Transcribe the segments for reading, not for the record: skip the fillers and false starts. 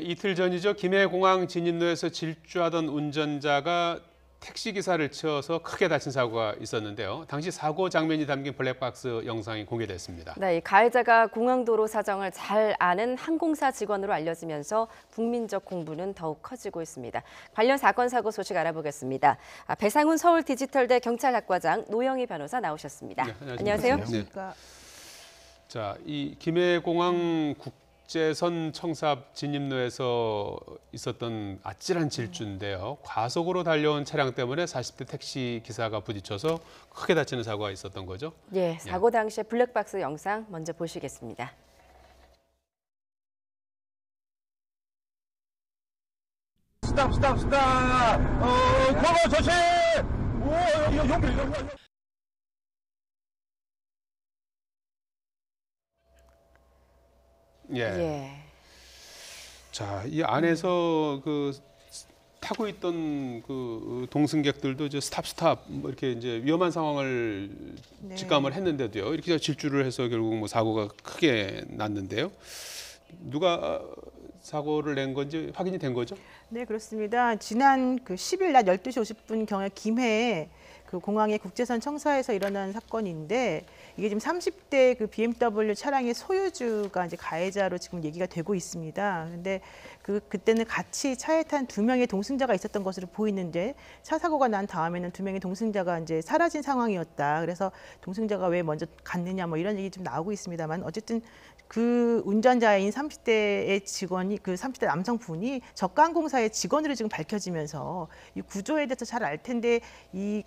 이틀 전이죠. 김해공항 진입로에서 질주하던 운전자가 택시기사를 치어서 크게 다친 사고가 있었는데요. 당시 사고 장면이 담긴 블랙박스 영상이 공개됐습니다. 네, 이 가해자가 공항도로 사정을 잘 아는 항공사 직원으로 알려지면서 국민적 공분은 더욱 커지고 있습니다. 관련 사건 사고 소식 알아보겠습니다. 배상훈 서울디지털대 경찰학과장 노영희 변호사 나오셨습니다. 네, 안녕하세요. 네. 자, 이 김해공항 국제선 청사압 진입로에서 있었던 아찔한 질주인데요. 과속으로 달려온 차량 때문에 40대 택시 기사가 부딪혀서 크게 다치는 사고가 있었던 거죠. 예, 사고 당시의 블랙박스 영상 먼저 보시겠습니다. 스탑. 도로 조심. 오, 여기. 예. 자, 이 안에서 그 타고 있던 그 동승객들도 이제 스탑 뭐 이렇게 이제 위험한 상황을 직감을 했는데도요. 이렇게 질주를 해서 결국 뭐 사고가 크게 났는데요. 누가 사고를 낸 건지 확인이 된 거죠? 네, 그렇습니다. 지난 그 10일 낮 12시 50분경에 김해 그 공항의 국제선 청사에서 일어난 사건인데 이게 지금 30대 그 BMW 차량의 소유주가 이제 가해자로 지금 얘기가 되고 있습니다. 근데 그때는 같이 차에 탄 2명의 동승자가 있었던 것으로 보이는데 차 사고가 난 다음에는 2명의 동승자가 이제 사라진 상황이었다. 그래서 동승자가 왜 먼저 갔느냐 뭐 이런 얘기 좀 나오고 있습니다만 어쨌든 그 운전자인 30대의 직원이 그 30대 남성분이 저가항공사의 직원으로 지금 밝혀지면서 이 구조에 대해서 잘 알 텐데 이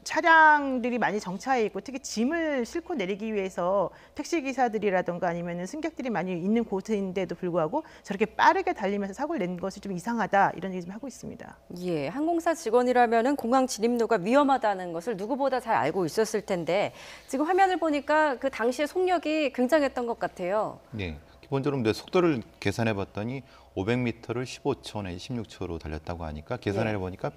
차량들이 많이 정차해 있고 특히 짐을 싣고 내리기 위해서 택시 기사들이라든가 아니면은 승객들이 많이 있는 곳인데도 불구하고 저렇게 빠르게 달리면서 사고를 낸 것이 좀 이상하다 이런 얘기 좀 하고 있습니다. 예, 항공사 직원이라면은 공항 진입로가 위험하다는 것을 누구보다 잘 알고 있었을 텐데 지금 화면을 보니까 그 당시의 속력이 굉장했던 것 같아요. 네, 기본적으로 속도를 계산해 봤더니 500m를 15초 내 16초로 달렸다고 하니까 계산해 보니까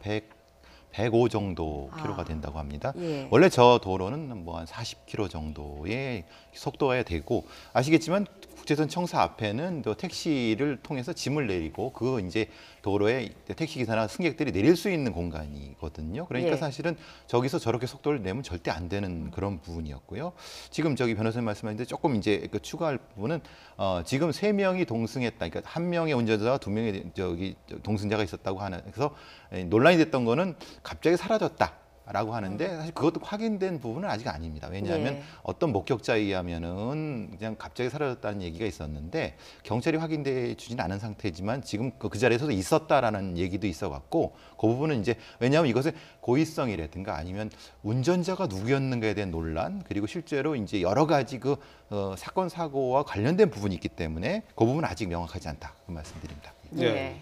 105 정도 킬로가 된다고 합니다. 예. 원래 저 도로는 뭐 한 40km 정도의 속도여야 되고 아시겠지만 국제선 청사 앞에는 또 택시를 통해서 짐을 내리고 그 이제 도로에 택시 기사나 승객들이 내릴 수 있는 공간이거든요. 그러니까 예. 사실은 저기서 저렇게 속도를 내면 절대 안 되는 그런 부분이었고요. 지금 저기 변호사님 말씀하셨는데 조금 이제 추가할 부분은 지금 3명이 동승했다. 그러니까 1명의 운전자와 2명의 저기 동승자가 있었다고 하는 그래서 논란이 됐던 거는 갑자기 사라졌다라고 하는데 사실 그것도 확인된 부분은 아직 아닙니다. 왜냐하면 어떤 목격자에 의하면은 그냥 갑자기 사라졌다는 얘기가 있었는데 경찰이 확인돼 주진 않은 상태지만 지금 그 자리에서도 있었다라는 얘기도 있어갖고 그 부분은 이제 왜냐하면 이것의 고의성이라든가 아니면 운전자가 누구였는가에 대한 논란 그리고 실제로 이제 여러 가지 그 사건 사고와 관련된 부분이 있기 때문에 그 부분은 아직 명확하지 않다 그 말씀드립니다. 네.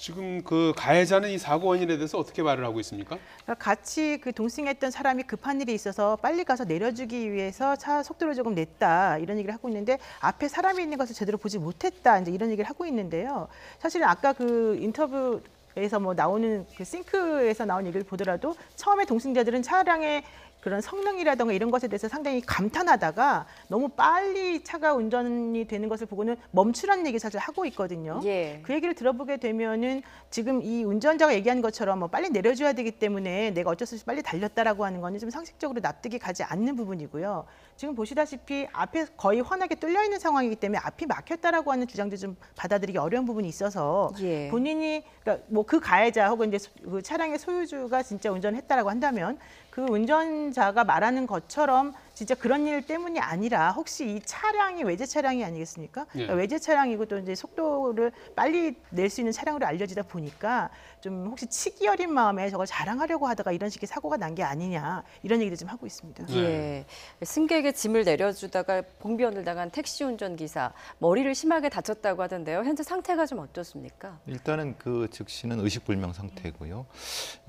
지금 그 가해자는 이 사고 원인에 대해서 어떻게 말을 하고 있습니까? 그러니까 같이 그 동승했던 사람이 급한 일이 있어서 빨리 가서 내려주기 위해서 차 속도를 조금 냈다 이런 얘기를 하고 있는데 앞에 사람이 있는 것을 제대로 보지 못했다 이제 이런 얘기를 하고 있는데요. 사실은 아까 그 인터뷰에서 뭐 나오는 그 싱크에서 나온 얘기를 보더라도 처음에 동승자들은 차량의 그런 성능이라든가 이런 것에 대해서 상당히 감탄하다가 너무 빨리 차가 운전이 되는 것을 보고는 멈추라는 얘기를 사실 하고 있거든요. 예. 그 얘기를 들어보게 되면은 지금 이 운전자가 얘기한 것처럼 뭐 빨리 내려줘야 되기 때문에 내가 어쩔 수 없이 빨리 달렸다라고 하는 거는 좀 상식적으로 납득이 가지 않는 부분이고요. 지금 보시다시피 앞에 거의 환하게 뚫려 있는 상황이기 때문에 앞이 막혔다라고 하는 주장도 좀 받아들이기 어려운 부분이 있어서 본인이 그러니까 뭐 그 가해자 혹은 이제 그 차량의 소유주가 진짜 운전했다라고 한다면 그 운전자가 말하는 것처럼 진짜 그런 일 때문이 아니라 혹시 이 차량이 외제 차량이 아니겠습니까? 그러니까 외제 차량이고 또 이제 속도를 빨리 낼 수 있는 차량으로 알려지다 보니까 좀 혹시 치기 어린 마음에 저걸 자랑하려고 하다가 이런 식의 사고가 난 게 아니냐 이런 얘기도 좀 하고 있습니다. 예. 승객의 짐을 내려주다가 봉변을 당한 택시 운전기사 머리를 심하게 다쳤다고 하던데요. 현재 상태가 좀 어떻습니까? 일단은 그 즉시는 의식불명 상태고요.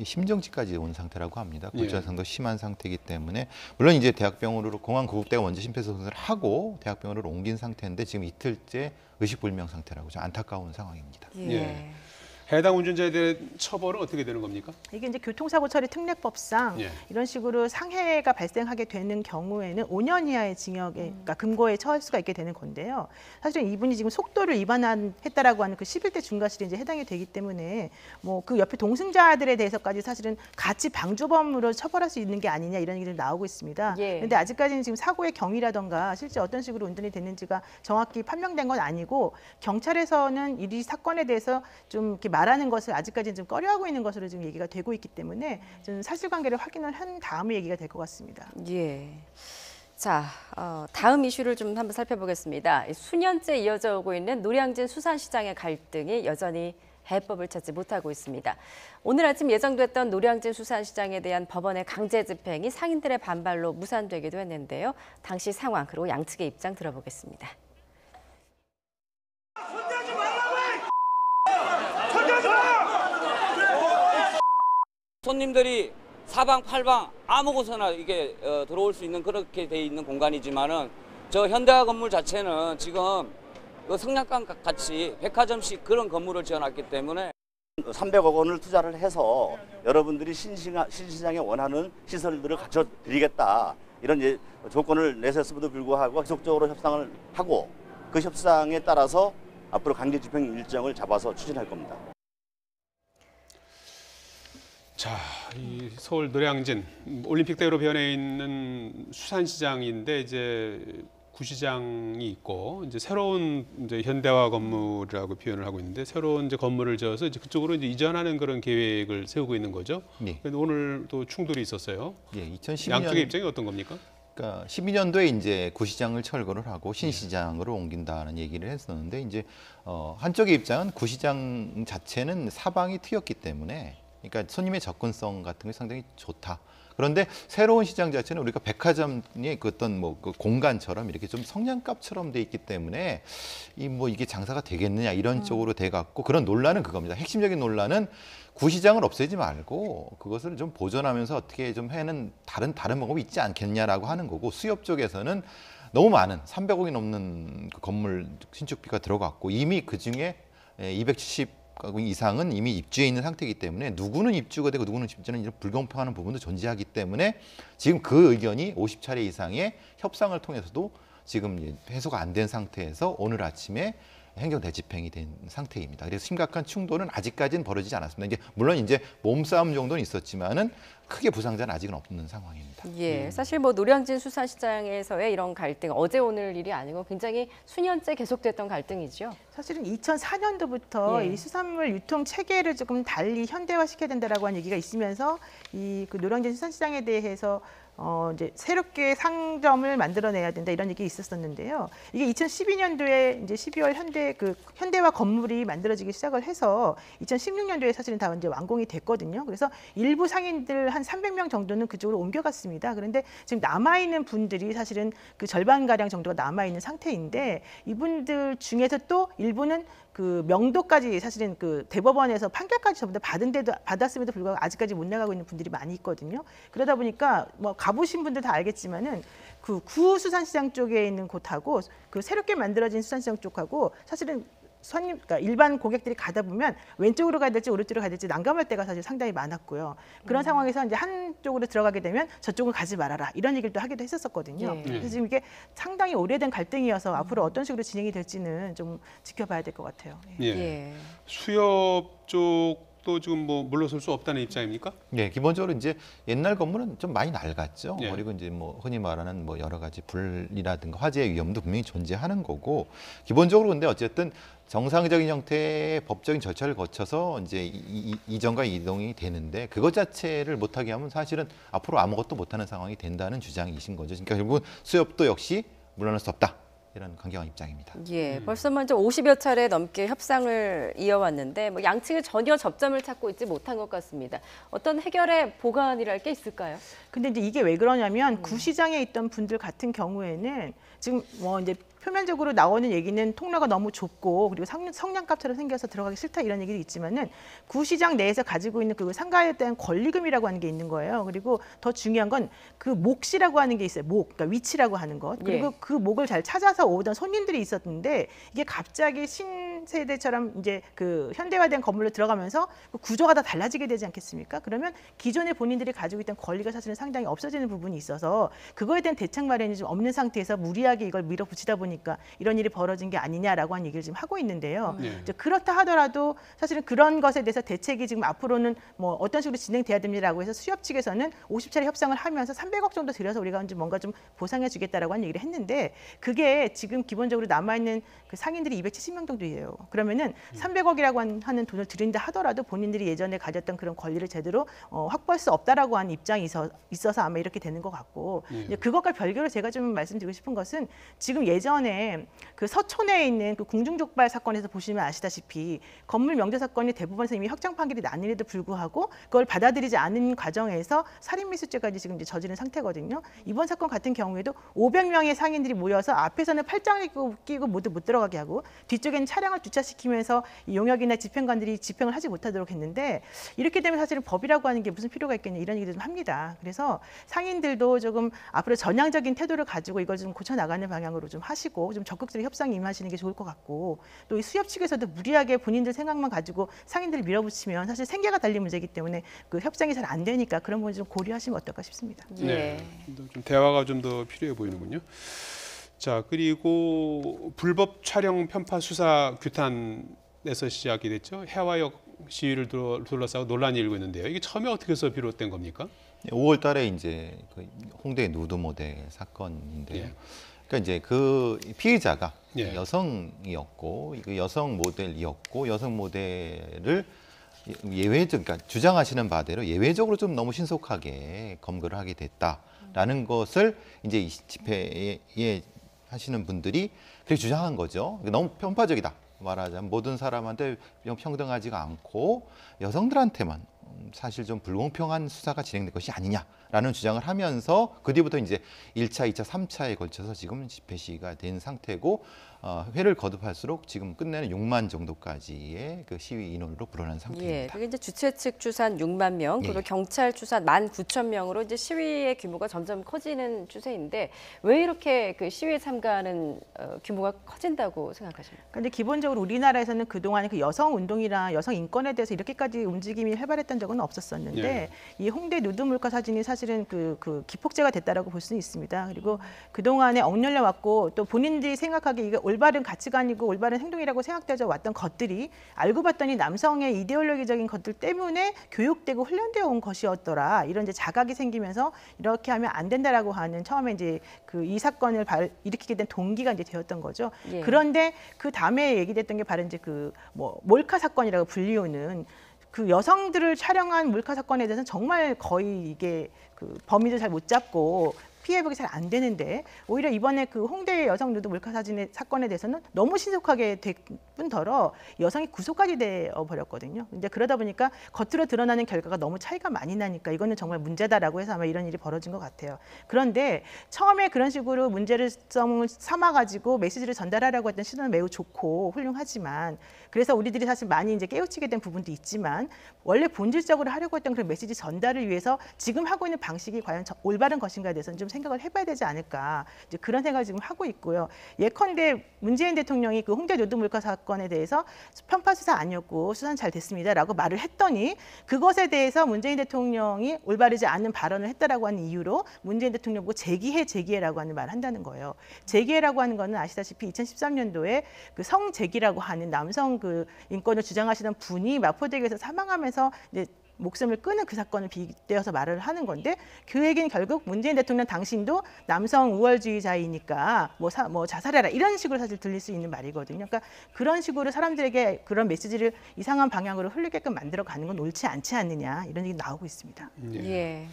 심정지까지 온 상태라고 합니다. 골절상도 심한 상태이기 때문에 물론 이제 대학병원으로 공항 구급대가 먼저 심폐소생술을 하고 대학병원으로 옮긴 상태인데 지금 이틀째 의식불명 상태라고 좀 안타까운 상황입니다. 예. 해당 운전자에 대한 처벌은 어떻게 되는 겁니까? 이게 이제 교통사고 처리 특례법상 예. 이런 식으로 상해가 발생하게 되는 경우에는 5년 이하의 징역에 그러니까 금고에 처할 수가 있게 되는 건데요. 사실은 이분이 지금 속도를 위반했다라고 하는 그 11대 중과실에 이제 해당이 되기 때문에 뭐 그 옆에 동승자들에 대해서까지 사실은 같이 방조범으로 처벌할 수 있는 게 아니냐 이런 얘기들이 나오고 있습니다. 그런데 예. 아직까지는 지금 사고의 경위라던가 실제 어떤 식으로 운전이 됐는지가 정확히 판명된 건 아니고 경찰에서는 이 사건에 대해서 좀 이렇게 말하는 것을 아직까지는 좀 꺼려하고 있는 것으로 지금 얘기가 되고 있기 때문에 좀 사실관계를 확인을 한 다음에 얘기가 될 것 같습니다. 예. 자, 다음 이슈를 좀 한번 살펴보겠습니다. 수년째 이어져 오고 있는 노량진 수산시장의 갈등이 여전히 해법을 찾지 못하고 있습니다. 오늘 아침 예정됐던 노량진 수산시장에 대한 법원의 강제 집행이 상인들의 반발로 무산되기도 했는데요. 당시 상황 그리고 양측의 입장 들어보겠습니다. 손님들이 사방팔방 아무곳이나 이게 들어올 수 있는 그렇게 돼 있는 공간이지만은 저 현대화 건물 자체는 지금 성냥감 같이 백화점식 그런 건물을 지어놨기 때문에 300억 원을 투자를 해서 여러분들이 신시장에 원하는 시설들을 갖춰 드리겠다 이런 조건을 내세웠음에도 불구하고 계속적으로 협상을 하고 그 협상에 따라서 앞으로 강제 집행 일정을 잡아서 추진할 겁니다. 자, 이 서울 노량진 올림픽대로 변해 있는 수산시장인데 이제 구시장이 있고 이제 새로운 이제 현대화 건물이라고 표현을 하고 있는데 새로운 이제 건물을 지어서 이제 그쪽으로 이제 이전하는 그런 계획을 세우고 있는 거죠. 예. 그런데 오늘 또 충돌이 있었어요. 예, 2012년 양쪽의 입장이 어떤 겁니까? 그러니까 12년도에 이제 구시장을 철거를 하고 신시장으로 옮긴다는 얘기를 했었는데 이제 한쪽의 입장은 구시장 자체는 사방이 트였기 때문에 그러니까 손님의 접근성 같은 게 상당히 좋다. 그런데 새로운 시장 자체는 우리가 백화점의 그 어떤 뭐 그 공간처럼 이렇게 좀 성냥갑처럼 돼 있기 때문에 이게 장사가 되겠느냐 이런 쪽으로 돼 갖고 그런 논란은 그겁니다. 핵심적인 논란은 구시장을 없애지 말고 그것을 좀 보존하면서 어떻게 좀 해는 다른 방법이 있지 않겠냐라고 하는 거고 수협 쪽에서는 너무 많은 300억이 넘는 그 건물 신축비가 들어갔고 이미 그 중에 270 이상은 이미 입주해 있는 상태이기 때문에 누구는 입주가 되고 누구는 입주는 이런 불공평한 부분도 존재하기 때문에 지금 그 의견이 50차례 이상의 협상을 통해서도 지금 해소가 안 된 상태에서 오늘 아침에 행정 대집행이 된 상태입니다. 그래서 심각한 충돌은 아직까지는 벌어지지 않았습니다. 이제 물론 이제 몸싸움 정도는 있었지만은 크게 부상자는 아직은 없는 상황입니다. 예, 사실 뭐 노량진 수산시장에서의 이런 갈등 어제 오늘 일이 아니고 굉장히 수년째 계속됐던 갈등이죠. 사실은 2004년도부터 예. 이 수산물 유통 체계를 조금 달리 현대화시켜야 된다라고 하는 얘기가 있으면서 이 그 노량진 수산시장에 대해서 이제 새롭게 상점을 만들어내야 된다 이런 얘기 있었었는데요. 이게 2012년도에 이제 12월 현대화 건물이 만들어지기 시작을 해서 2016년도에 사실은 다 이제 완공이 됐거든요. 그래서 일부 상인들 한 300명 정도는 그쪽으로 옮겨갔습니다. 그런데 지금 남아 있는 분들이 사실은 그 절반 가량 정도가 남아 있는 상태인데 이분들 중에서 또 일부는 그 명도까지 사실은 그 대법원에서 판결까지 전부 다 받았음에도 불구하고 아직까지 못 나가고 있는 분들이 많이 있거든요. 그러다 보니까 뭐 가보신 분들 다 알겠지만은 그 구수산시장 쪽에 있는 곳하고 그 새롭게 만들어진 수산시장 쪽하고 사실은 그러니까 일반 고객들이 가다 보면 왼쪽으로 가야 될지 오른쪽으로 가야 될지 난감할 때가 사실 상당히 많았고요. 그런 상황에서 이제 한쪽으로 들어가게 되면 저쪽을 가지 말아라 이런 얘기를 또 하기도 했었거든요. 예. 그래서 지금 이게 상당히 오래된 갈등이어서 앞으로 어떤 식으로 진행이 될지는 좀 지켜봐야 될 것 같아요. 예. 예. 예. 수협 쪽도 지금 뭐 물러설 수 없다는 입장입니까? 네, 기본적으로 이제 옛날 건물은 좀 많이 낡았죠. 예. 그리고 이제 뭐 흔히 말하는 뭐 여러 가지 불이라든가 화재의 위험도 분명히 존재하는 거고 기본적으로 근데 어쨌든 정상적인 형태의 법적인 절차를 거쳐서 이제 이전과 이동이 되는데 그것 자체를 못하게 하면 사실은 앞으로 아무것도 못하는 상황이 된다는 주장이신 거죠. 그러니까 결국 수협도 역시 물러날 수 없다. 이런 강경한 입장입니다. 예, 벌써 먼저 50여 차례 넘게 협상을 이어왔는데 뭐 양측이 전혀 접점을 찾고 있지 못한 것 같습니다. 어떤 해결의 보관이랄 게 있을까요? 근데 이제 이게 왜 그러냐면 구시장에 있던 분들 같은 경우에는 지금 뭐 이제 표면적으로 나오는 얘기는 통로가 너무 좁고 그리고 성냥갑처럼 생겨서 들어가기 싫다 이런 얘기도 있지만은 구시장 내에서 가지고 있는 그 상가에 대한 권리금이라고 하는 게 있는 거예요. 그리고 더 중요한 건 그 몫이라고 하는 게 있어요. 목, 그러니까 위치라고 하는 것. 그리고 예. 그 목을 잘 찾아서 오던 손님들이 있었는데 이게 갑자기 신세대처럼 이제 그 현대화된 건물로 들어가면서 그 구조가 다 달라지게 되지 않겠습니까? 그러면 기존에 본인들이 가지고 있던 권리가 사실은 상당히 없어지는 부분이 있어서 그거에 대한 대책 마련이 좀 없는 상태에서 무리하게 이걸 밀어붙이다 보니까 이런 일이 벌어진 게 아니냐라고 하는 얘기를 지금 하고 있는데요. 이제 그렇다 하더라도 사실은 그런 것에 대해서 대책이 지금 앞으로는 뭐 어떤 식으로 진행돼야 됩니다라고 해서 수협 측에서는 50차례 협상을 하면서 300억 정도 들여서 우리가 이제 뭔가 좀 보상해 주겠다라고 하는 얘기를 했는데 그게 지금 기본적으로 남아있는 그 상인들이 270명 정도예요. 그러면은 300억이라고 하는 돈을 들인다 하더라도 본인들이 예전에 가졌던 그런 권리를 제대로 확보할 수 없다라고 하는 입장이 있어서 아마 이렇게 되는 것 같고 이제 그것과 별개로 제가 좀 말씀드리고 싶은 것은 지금 예전에 그 서촌에 있는 그 궁중족발 사건에서 보시면 아시다시피 건물 명제 사건이 대부분에서 이미 확정 판결이 났는데도 불구하고 그걸 받아들이지 않은 과정에서 살인미수죄까지 지금 이제 저지른 상태거든요. 이번 사건 같은 경우에도 500명의 상인들이 모여서 앞에서는 팔짱을 끼고 모두 못 들어가게 하고 뒤쪽에는 차량을 주차시키면서 이 용역이나 집행관들이 집행을 하지 못하도록 했는데 이렇게 되면 사실은 법이라고 하는 게 무슨 필요가 있겠냐 이런 얘기도 좀 합니다. 그래서 상인들도 조금 앞으로 전향적인 태도를 가지고 이걸 좀 고쳐나가는 방향으로 좀 하시고 좀 적극적으로 협상에 임하시는 게 좋을 것 같고 또 이 수협 측에서도 무리하게 본인들 생각만 가지고 상인들을 밀어붙이면 사실 생계가 달린 문제이기 때문에 그 협상이 잘 안 되니까 그런 부분 좀 고려하시면 어떨까 싶습니다. 예. 좀 대화가 좀 더 필요해 보이는군요. 자, 그리고 불법 촬영 편파 수사 규탄에서 시작이 됐죠. 해화역 시위를 둘러싸고 논란이 일고 있는데요. 이게 처음에 어떻게 해서 비롯된 겁니까? 5월 달에 이제 그 홍대 누드 모델 사건인데요. 예. 그러니까 이제 그 피의자가 예. 여성이었고 그 여성 모델이었고 여성 모델을 예외적, 그러니까 주장하시는 바대로 예외적으로 좀 너무 신속하게 검거를 하게 됐다라는 것을 이제 이 집회에 하시는 분들이 그렇게 주장한 거죠. 너무 편파적이다. 말하자면 모든 사람한테 평등하지가 않고 여성들한테만 사실 좀 불공평한 수사가 진행된 것이 아니냐라는 주장을 하면서 그 뒤부터 이제 1차, 2차, 3차에 걸쳐서 지금 집회 시위가 된 상태고 회를 거듭할수록 지금 끝내는 6만 정도까지의 그 시위 인원으로 불어난 예, 상태입니다. 그게 이제 주최 측 추산 6만 명, 그리고 예. 경찰 추산 19,000명으로 이제 시위의 규모가 점점 커지는 추세인데 왜 이렇게 그 시위에 참가하는 규모가 커진다고 생각하십니까? 근데 기본적으로 우리나라에서는 그동안 그 여성 운동이나 여성 인권에 대해서 이렇게까지 움직임이 활발했던 적은 없었었는데 예. 이 홍대 누드 몰카 사진이 사실은 그 기폭제가 됐다라고 볼 수는 있습니다. 그리고 그동안에 억눌려 왔고 또 본인들이 생각하기에 이게 올바른 가치관이고 올바른 행동이라고 생각되어 왔던 것들이 알고 봤더니 남성의 이데올로기적인 것들 때문에 교육되고 훈련되어 온 것이었더라. 이런 이제 자각이 생기면서 이렇게 하면 안 된다라고 하는 처음에 이제 그 이 사건을 일으키게 된 동기가 이제 되었던 거죠. 예. 그런데 그 다음에 얘기됐던 게 바로 이제 그 뭐 몰카 사건이라고 불리우는 그 여성들을 촬영한 몰카 사건에 대해서는 정말 거의 이게 그 범인을 잘 못 잡고 피해보기 잘 안 되는데 오히려 이번에 그 홍대 여성 누드 몰카 사건에 대해서는 너무 신속하게 될 뿐더러 여성이 구속까지 되어 버렸거든요. 근데 그러다 보니까 겉으로 드러나는 결과가 너무 차이가 많이 나니까 이거는 정말 문제다라고 해서 아마 이런 일이 벌어진 것 같아요. 그런데 처음에 그런 식으로 문제를 삼아가지고 메시지를 전달하려고 했던 시도는 매우 좋고 훌륭하지만 그래서 우리들이 사실 많이 이제 깨우치게 된 부분도 있지만 원래 본질적으로 하려고 했던 그런 메시지 전달을 위해서 지금 하고 있는 방식이 과연 올바른 것인가에 대해서는 좀 생각을 해봐야 되지 않을까 이제 그런 생각을 지금 하고 있고요. 예컨대 문재인 대통령이 그 홍대 누드 몰카 사건에 대해서 편파 수사 아니었고 수사는 잘 됐습니다라고 말을 했더니 그것에 대해서 문재인 대통령이 올바르지 않은 발언을 했다라고 하는 이유로 문재인 대통령 보고 재기해라고 하는 말을 한다는 거예요. 재기해라고 하는 거는 아시다시피 2013년도에 그 성재기라고 하는 남성 그 인권을 주장하시던 분이 마포대교에서 사망하면서 이제 목숨을 끊은 그 사건을 빗대어서 말을 하는 건데 그 얘기는 결국 문재인 대통령 당신도 남성 우월주의자이니까 뭐 자살해라 이런 식으로 사실 들릴 수 있는 말이거든요. 그러니까 그런 식으로 사람들에게 그런 메시지를 이상한 방향으로 흘리게끔 만들어 가는 건 옳지 않지 않느냐 이런 얘기 나오고 있습니다. 예.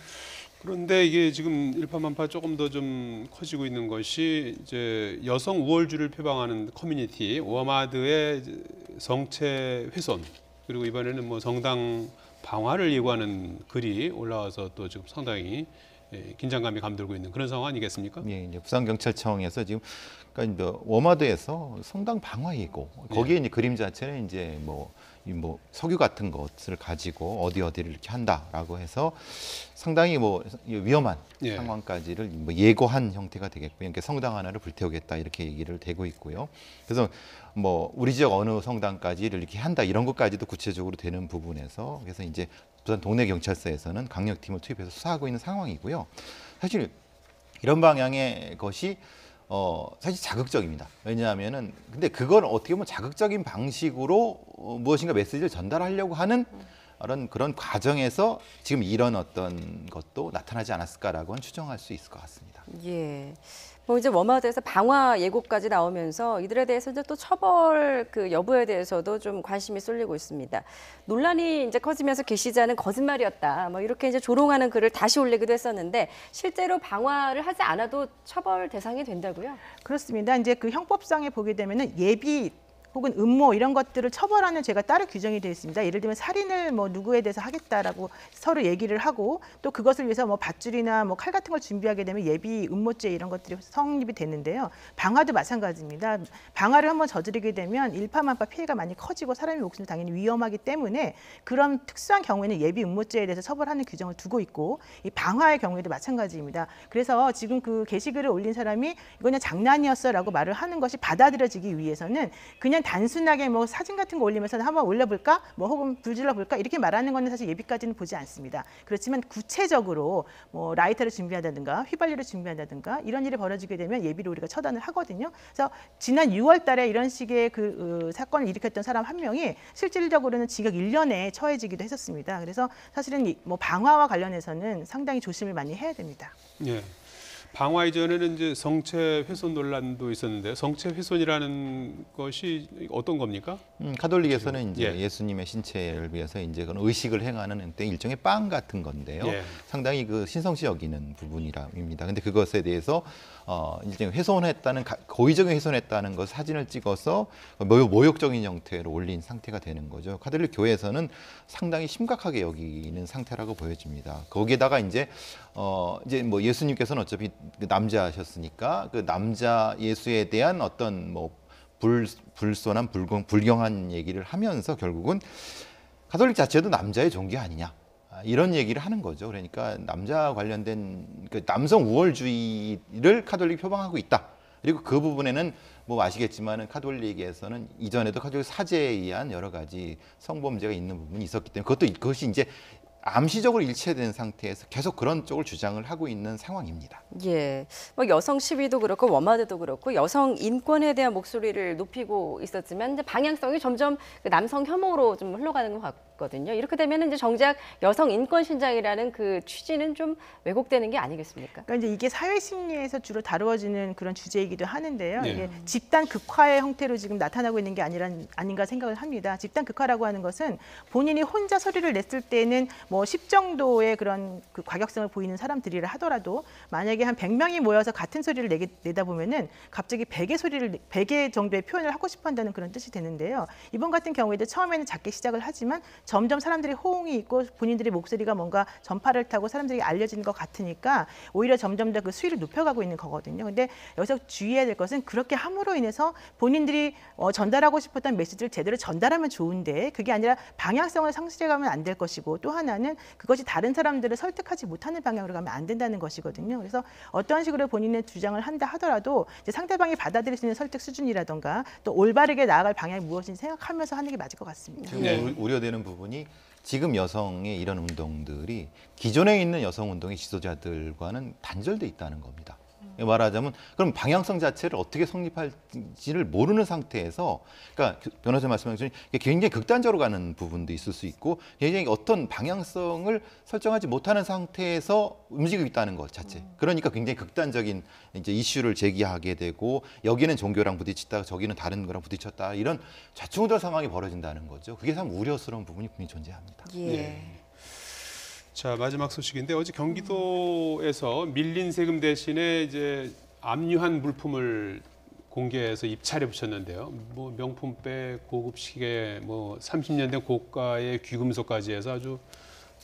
그런데 이게 지금 일파만파 조금 더 좀 커지고 있는 것이 이제 여성 우월주의를 표방하는 커뮤니티 워마드의 성체 훼손 그리고 이번에는 뭐 정당 방화를 예고하는 글이 올라와서 또 지금 상당히 긴장감이 감돌고 있는 그런 상황 아니겠습니까? 예, 이제 부산경찰청에서 지금 그러니까 이제 워마드에서 성당 방화 예고 거기에 이제 그림 자체는 이제 뭐 석유 같은 것을 가지고 어디를 이렇게 한다라고 해서 상당히 뭐 위험한 예. 상황까지를 뭐 예고한 형태가 되겠고요. 그러니까 성당 하나를 불태우겠다 이렇게 얘기를 되고 있고요. 그래서 뭐 우리 지역 어느 성당까지를 이렇게 한다 이런 것까지도 구체적으로 되는 부분에서 그래서 이제 부산 동네 경찰서에서는 강력팀을 투입해서 수사하고 있는 상황이고요. 사실 이런 방향의 것이 사실 자극적입니다. 왜냐하면은 근데 그걸 어떻게 보면 자극적인 방식으로 무엇인가 메시지를 전달하려고 하는 그런 과정에서 지금 이런 어떤 것도 나타나지 않았을까라고는 추정할 수 있을 것 같습니다. 예. 뭐 이제 워마드에서 방화 예고까지 나오면서 이들에 대해서 이제 또 처벌 그 여부에 대해서도 좀 관심이 쏠리고 있습니다. 논란이 이제 커지면서 게시자는 거짓말이었다. 뭐 이렇게 이제 조롱하는 글을 다시 올리기도 했었는데 실제로 방화를 하지 않아도 처벌 대상이 된다고요? 그렇습니다. 이제 그 형법상에 보게 되면은 예비 혹은 음모 이런 것들을 처벌하는 죄가 따로 규정이 되어 있습니다. 예를 들면 살인을 뭐 누구에 대해서 하겠다라고 서로 얘기를 하고 또 그것을 위해서 뭐 밧줄이나 뭐 칼 같은 걸 준비하게 되면 예비 음모죄 이런 것들이 성립이 되는데요. 방화도 마찬가지입니다. 방화를 한번 저지르게 되면 일파만파 피해가 많이 커지고 사람의 목숨이 당연히 위험하기 때문에 그런 특수한 경우에는 예비 음모죄에 대해서 처벌하는 규정을 두고 있고 이 방화의 경우에도 마찬가지입니다. 그래서 지금 그 게시글을 올린 사람이 이거는 장난이었어라고 말을 하는 것이 받아들여지기 위해서는 그냥 단순하게 뭐 사진 같은 거 올리면서 한번 올려볼까? 뭐 혹은 불질러 볼까? 이렇게 말하는 거는 사실 예비까지는 보지 않습니다. 그렇지만 구체적으로 뭐 라이터를 준비한다든가 휘발유를 준비한다든가 이런 일이 벌어지게 되면 예비로 우리가 처단을 하거든요. 그래서 지난 6월 달에 이런 식의 그 사건을 일으켰던 사람 한 명이 실질적으로는 징역 1년에 처해지기도 했었습니다. 그래서 사실은 뭐 방화와 관련해서는 상당히 조심을 많이 해야 됩니다. 예. 방화 이전에는 이제 성체 훼손 논란도 있었는데 성체 훼손이라는 것이 어떤 겁니까? 카톨릭에서는 이제 예. 예수님의 신체를 위해서 이제 그런 의식을 행하는 일종의 빵 같은 건데요. 예. 상당히 그 신성시 여기는 부분이랍니다. 근데 그것에 대해서 일종의 훼손했다는 고의적인 훼손했다는 것 사진을 찍어서 모욕적인 형태로 올린 상태가 되는 거죠. 카톨릭 교회에서는 상당히 심각하게 여기는 상태라고 보여집니다. 거기에다가 이제 뭐 예수님께서는 어차피 남자셨으니까 그 남자 예수에 대한 어떤 뭐 불손한 불경한 얘기를 하면서 결국은 가톨릭 자체도 남자의 종교 아니냐 이런 얘기를 하는 거죠. 그러니까 남자 관련된 그 남성 우월주의를 카톨릭이 표방하고 있다. 그리고 그 부분에는 뭐 아시겠지만은 카톨릭에서는 이전에도 카톨릭 사제에 의한 여러 가지 성범죄가 있는 부분이 있었기 때문에 그것이 이제 암시적으로 일체된 상태에서 계속 그런 쪽을 주장을 하고 있는 상황입니다. 예, 뭐 여성 시위도 그렇고 워마드도 그렇고 여성 인권에 대한 목소리를 높이고 있었지만 이제 방향성이 점점 그 남성 혐오로 좀 흘러가는 것 같거든요. 이렇게 되면 이제 정작 여성 인권 신장이라는 그 취지는 좀 왜곡되는 게 아니겠습니까? 그러니까 이제 이게 사회 심리에서 주로 다루어지는 그런 주제이기도 하는데요. 네. 이게 집단 극화의 형태로 지금 나타나고 있는 게 아닌가 생각을 합니다. 집단 극화라고 하는 것은 본인이 혼자 소리를 냈을 때는 뭐 10 정도의 그런 그 과격성을 보이는 사람들이라 하더라도 만약에 한 100명이 모여서 같은 소리를 내다 보면은 갑자기 100의 정도의 표현을 하고 싶어 한다는 그런 뜻이 되는데요. 이번 같은 경우에도 처음에는 작게 시작을 하지만 점점 사람들이 호응이 있고 본인들의 목소리가 뭔가 전파를 타고 사람들이 알려지는 것 같으니까 오히려 점점 더 그 수위를 높여가고 있는 거거든요. 근데 여기서 주의해야 될 것은 그렇게 함으로 인해서 본인들이 전달하고 싶었던 메시지를 제대로 전달하면 좋은데 그게 아니라 방향성을 상실해가면 안 될 것이고 또 하나는 그것이 다른 사람들을 설득하지 못하는 방향으로 가면 안 된다는 것이거든요. 그래서 어떠한 식으로 본인의 주장을 한다 하더라도 이제 상대방이 받아들일 수 있는 설득 수준이라던가 또 올바르게 나아갈 방향이 무엇인지 생각하면서 하는 게 맞을 것 같습니다. 지금 네. 우려되는 부분이 지금 여성의 이런 운동들이 기존에 있는 여성 운동의 지도자들과는 단절돼 있다는 겁니다. 말하자면 그럼 방향성 자체를 어떻게 성립할지를 모르는 상태에서 그러니까 변호사 말씀하신 굉장히 극단적으로 가는 부분도 있을 수 있고 굉장히 어떤 방향성을 설정하지 못하는 상태에서 움직이고 있다는 것 자체. 그러니까 굉장히 극단적인 이제 이슈를 제기하게 되고 여기는 종교랑 부딪혔다 저기는 다른 거랑 부딪혔다 이런 좌충우돌 상황이 벌어진다는 거죠. 그게 참 우려스러운 부분이 분명히 존재합니다. 예. 자, 마지막 소식인데 어제 경기도에서 밀린 세금 대신에 이제 압류한 물품을 공개해서 입찰에 붙였는데요. 뭐 명품백, 고급 시계, 뭐 30년 된 고가의 귀금속까지 해서 아주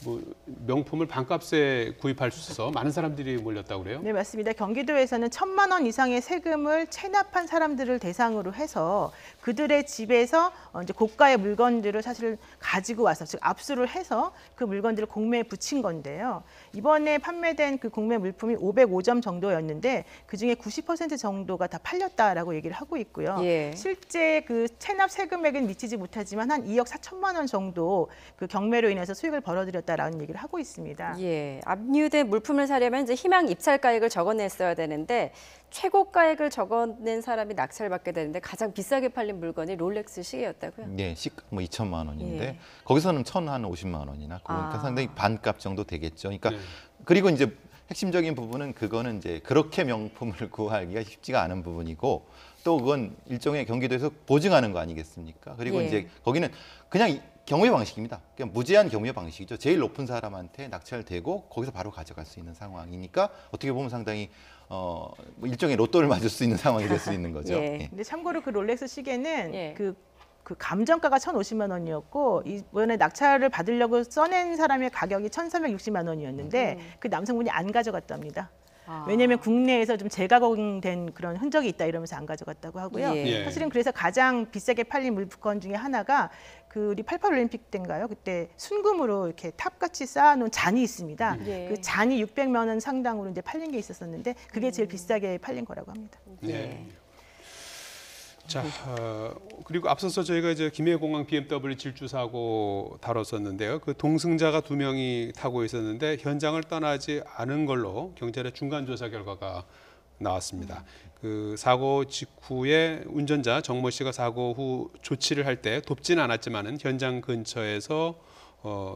뭐 명품을 반값에 구입할 수 있어서 많은 사람들이 몰렸다고 그래요? 네, 맞습니다. 경기도에서는 1,000만 원 이상의 세금을 체납한 사람들을 대상으로 해서 그들의 집에서 이제 고가의 물건들을 사실 가지고 와서 즉 압수를 해서 그 물건들을 공매에 붙인 건데요. 이번에 판매된 그 공매 물품이 505점 정도였는데 그중에 90% 정도가 다 팔렸다라고 얘기를 하고 있고요. 예. 실제 그 체납 세금액은 미치지 못하지만 한 2억 4천만 원 정도 그 경매로 인해서 수익을 벌어들였다라는 얘기를 하고 있습니다. 예, 압류된 물품을 사려면 이제 희망 입찰가액을 적어냈어야 되는데 최고가액을 적어낸 사람이 낙찰받게 되는데 가장 비싸게 팔린 물건이 롤렉스 시계였다고요? 네, 뭐 2천만 원인데 예. 거기서는 1,050만 원이나 그러니까 상당히 반값 정도 되겠죠. 그러니까 네. 그리고 이제 핵심적인 부분은 그거는 이제 그렇게 명품을 구하기가 쉽지가 않은 부분이고 또 그건 일종의 경기도에서 보증하는 거 아니겠습니까? 그리고 예. 이제 거기는 그냥 경우의 방식입니다. 그냥 무제한 경우의 방식이죠. 제일 높은 사람한테 낙찰되고 거기서 바로 가져갈 수 있는 상황이니까 어떻게 보면 상당히 뭐 일종의 로또를 맞을 수 있는 상황이 될 수 있는 거죠. 예. 예. 근데 참고로 그 롤렉스 시계는 예. 그 감정가가 1,050만 원이었고 이번에 낙찰을 받으려고 써낸 사람의 가격이 1,360만 원이었는데 그 남성분이 안 가져갔답니다. 아. 왜냐하면 국내에서 좀 재가공된 그런 흔적이 있다 이러면서 안 가져갔다고 하고요. 예. 예. 사실은 그래서 가장 비싸게 팔린 물건 중에 하나가 그 우리 88 올림픽 때인가요? 그때 순금으로 이렇게 탑같이 쌓아놓은 잔이 있습니다. 예. 그 잔이 600만 원 상당으로 이제 팔린 게 있었었는데 그게 제일 비싸게 팔린 거라고 합니다. 네. 자, 그리고 앞서서 저희가 이제 김해공항 BMW 질주 사고 다뤘었는데요. 그 동승자가 2명이 타고 있었는데 현장을 떠나지 않은 걸로 경찰의 중간 조사 결과가 나왔습니다. 그 사고 직후에 운전자 정모 씨가 사고 후 조치를 할 때 돕지는 않았지만은 현장 근처에서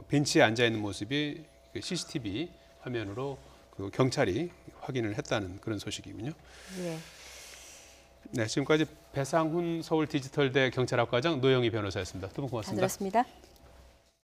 벤치에 앉아 있는 모습이 그 CCTV 화면으로 그 경찰이 확인을 했다는 그런 소식이군요. 예. 네, 지금까지 배상훈 서울 디지털대 경찰학과장 노영희 변호사였습니다. 두 분 잘 고맙습니다. 들었습니다.